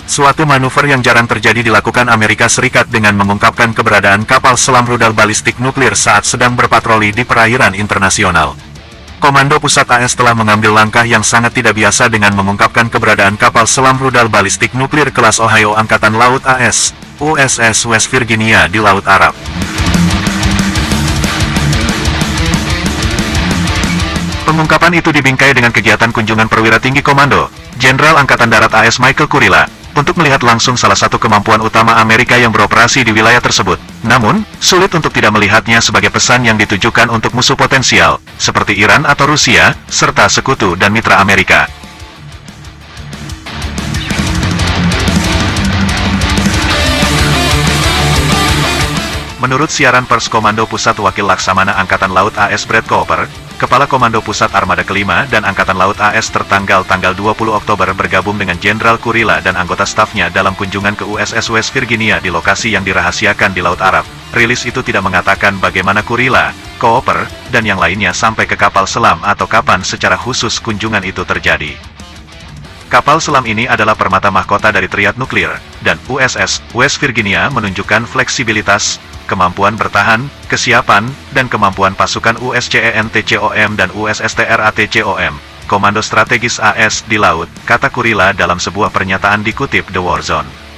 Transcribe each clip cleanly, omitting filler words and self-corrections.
Suatu manuver yang jarang terjadi dilakukan Amerika Serikat dengan mengungkapkan keberadaan kapal selam rudal balistik nuklir saat sedang berpatroli di perairan internasional. Komando Pusat AS telah mengambil langkah yang sangat tidak biasa dengan mengungkapkan keberadaan kapal selam rudal balistik nuklir kelas Ohio Angkatan Laut AS, USS West Virginia di Laut Arab. Pengungkapan itu dibingkai dengan kegiatan kunjungan perwira tinggi Komando, Jenderal Angkatan Darat AS Michael Kurilla, untuk melihat langsung salah satu kemampuan utama Amerika yang beroperasi di wilayah tersebut. Namun, sulit untuk tidak melihatnya sebagai pesan yang ditujukan untuk musuh potensial, seperti Iran atau Rusia, serta sekutu dan mitra Amerika. Menurut siaran pers Komando Pusat Wakil Laksamana Angkatan Laut AS Brad Cooper, Kepala Komando Pusat Armada Kelima dan Angkatan Laut AS tertanggal 20 Oktober bergabung dengan Jenderal Kurilla dan anggota stafnya dalam kunjungan ke USS West Virginia di lokasi yang dirahasiakan di Laut Arab. Rilis itu tidak mengatakan bagaimana Kurilla, Cooper, dan yang lainnya sampai ke kapal selam atau kapan secara khusus kunjungan itu terjadi. Kapal selam ini adalah permata mahkota dari triad nuklir, dan USS West Virginia menunjukkan fleksibilitas, kemampuan bertahan, kesiapan, dan kemampuan pasukan USCENTCOM dan USSTRATCOM, Komando Strategis AS di Laut, kata Kurilla dalam sebuah pernyataan dikutip The Warzone.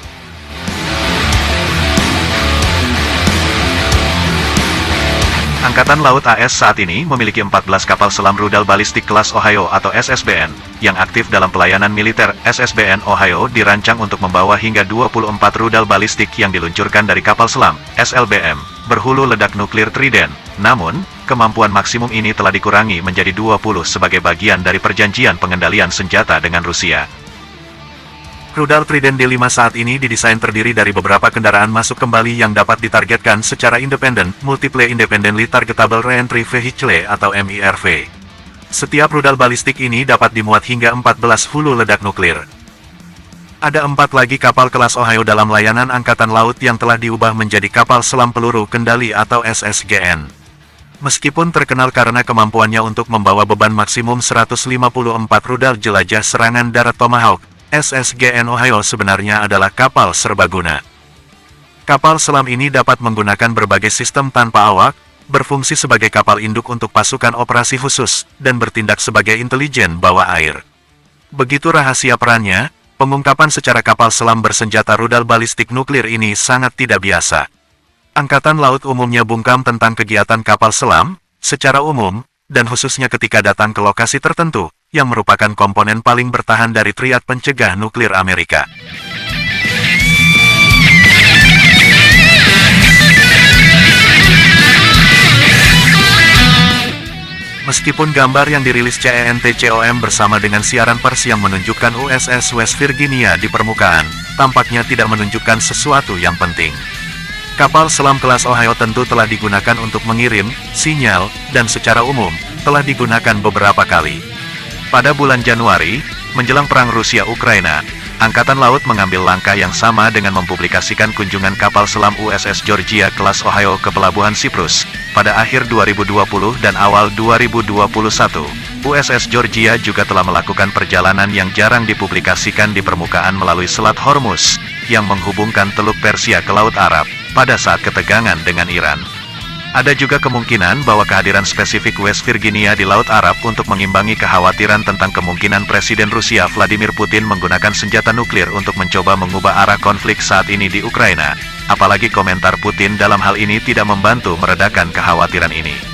Angkatan Laut AS saat ini memiliki 14 kapal selam rudal balistik kelas Ohio atau SSBN, yang aktif dalam pelayanan militer. SSBN Ohio dirancang untuk membawa hingga 24 rudal balistik yang diluncurkan dari kapal selam, SLBM, berhulu ledak nuklir Trident. Namun, kemampuan maksimum ini telah dikurangi menjadi 20 sebagai bagian dari perjanjian pengendalian senjata dengan Rusia. Rudal Trident D5 saat ini didesain terdiri dari beberapa kendaraan masuk kembali yang dapat ditargetkan secara independen, Multiple Independently Targetable Reentry Vehicle atau MIRV. Setiap rudal balistik ini dapat dimuat hingga 14 hulu ledak nuklir. Ada 4 lagi kapal kelas Ohio dalam layanan Angkatan Laut yang telah diubah menjadi kapal selam peluru kendali atau SSGN. Meskipun terkenal karena kemampuannya untuk membawa beban maksimum 154 rudal jelajah serangan darat Tomahawk, SSGN Ohio sebenarnya adalah kapal serbaguna. Kapal selam ini dapat menggunakan berbagai sistem tanpa awak, berfungsi sebagai kapal induk untuk pasukan operasi khusus, dan bertindak sebagai intelijen bawah air. Begitu rahasia perannya, pengungkapan secara kapal selam bersenjata rudal balistik nuklir ini sangat tidak biasa. Angkatan Laut umumnya bungkam tentang kegiatan kapal selam, secara umum, dan khususnya ketika datang ke lokasi tertentu, yang merupakan komponen paling bertahan dari triad pencegah nuklir Amerika. Meskipun gambar yang dirilis CENTCOM bersama dengan siaran pers yang menunjukkan USS West Virginia di permukaan, tampaknya tidak menunjukkan sesuatu yang penting. Kapal selam kelas Ohio tentu telah digunakan untuk mengirim sinyal, dan secara umum, telah digunakan beberapa kali. Pada bulan Januari, menjelang perang Rusia-Ukraina, Angkatan Laut mengambil langkah yang sama dengan mempublikasikan kunjungan kapal selam USS Georgia kelas Ohio ke Pelabuhan Siprus. Pada akhir 2020 dan awal 2021, USS Georgia juga telah melakukan perjalanan yang jarang dipublikasikan di permukaan melalui Selat Hormuz, yang menghubungkan Teluk Persia ke Laut Arab, pada saat ketegangan dengan Iran. Ada juga kemungkinan bahwa kehadiran spesifik West Virginia di Laut Arab untuk mengimbangi kekhawatiran tentang kemungkinan Presiden Rusia Vladimir Putin menggunakan senjata nuklir untuk mencoba mengubah arah konflik saat ini di Ukraina. Apalagi komentar Putin dalam hal ini tidak membantu meredakan kekhawatiran ini.